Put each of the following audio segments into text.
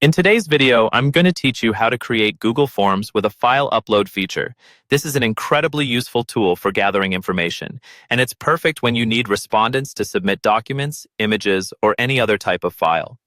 In today's video, I'm going to teach you how to create Google Forms with a file upload feature. This is an incredibly useful tool for gathering information, and it's perfect when you need respondents to submit documents, images, or any other type of file.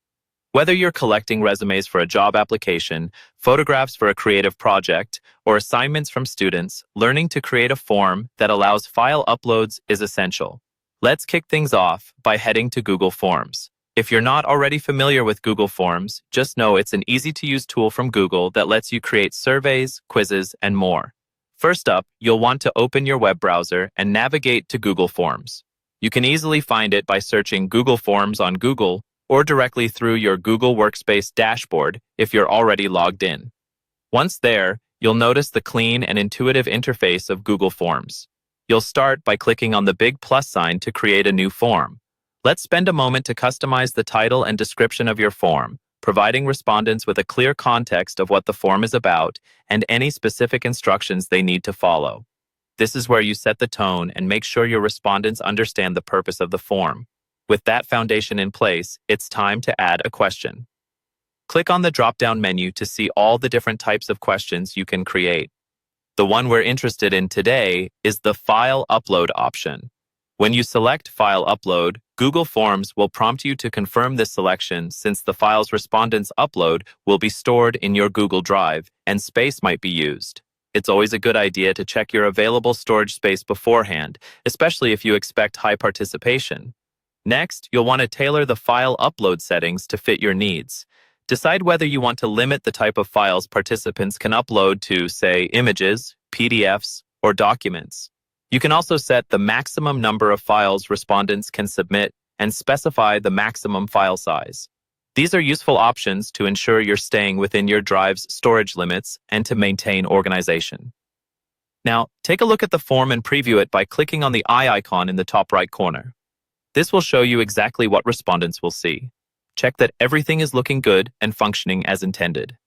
Whether you're collecting resumes for a job application, photographs for a creative project, or assignments from students, learning to create a form that allows file uploads is essential. Let's kick things off by heading to Google Forms. If you're not already familiar with Google Forms, just know it's an easy-to-use tool from Google that lets you create surveys, quizzes, and more. First up, you'll want to open your web browser and navigate to Google Forms. You can easily find it by searching Google Forms on Google or directly through your Google Workspace dashboard if you're already logged in. Once there, you'll notice the clean and intuitive interface of Google Forms. You'll start by clicking on the big plus sign to create a new form. Let's spend a moment to customize the title and description of your form, providing respondents with a clear context of what the form is about and any specific instructions they need to follow. This is where you set the tone and make sure your respondents understand the purpose of the form. With that foundation in place, it's time to add a question. Click on the drop-down menu to see all the different types of questions you can create. The one we're interested in today is the File Upload option. When you select File Upload, Google Forms will prompt you to confirm this selection since the file's respondents upload will be stored in your Google Drive and space might be used. It's always a good idea to check your available storage space beforehand, especially if you expect high participation. Next, you'll want to tailor the file upload settings to fit your needs. Decide whether you want to limit the type of files participants can upload to, say, images, PDFs, or documents. You can also set the maximum number of files respondents can submit and specify the maximum file size. These are useful options to ensure you're staying within your drive's storage limits and to maintain organization. Now, take a look at the form and preview it by clicking on the eye icon in the top right corner. This will show you exactly what respondents will see. Check that everything is looking good and functioning as intended.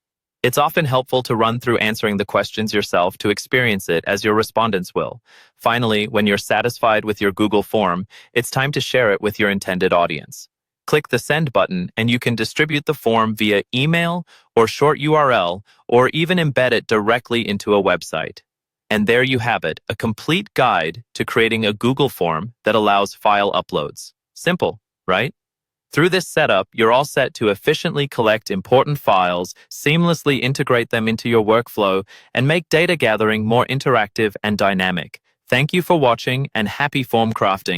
It's often helpful to run through answering the questions yourself to experience it as your respondents will. Finally, when you're satisfied with your Google form, it's time to share it with your intended audience. Click the Send button and you can distribute the form via email or short URL or even embed it directly into a website. And there you have it, a complete guide to creating a Google form that allows file uploads. Simple, right? Through this setup, you're all set to efficiently collect important files, seamlessly integrate them into your workflow, and make data gathering more interactive and dynamic. Thank you for watching and happy form crafting.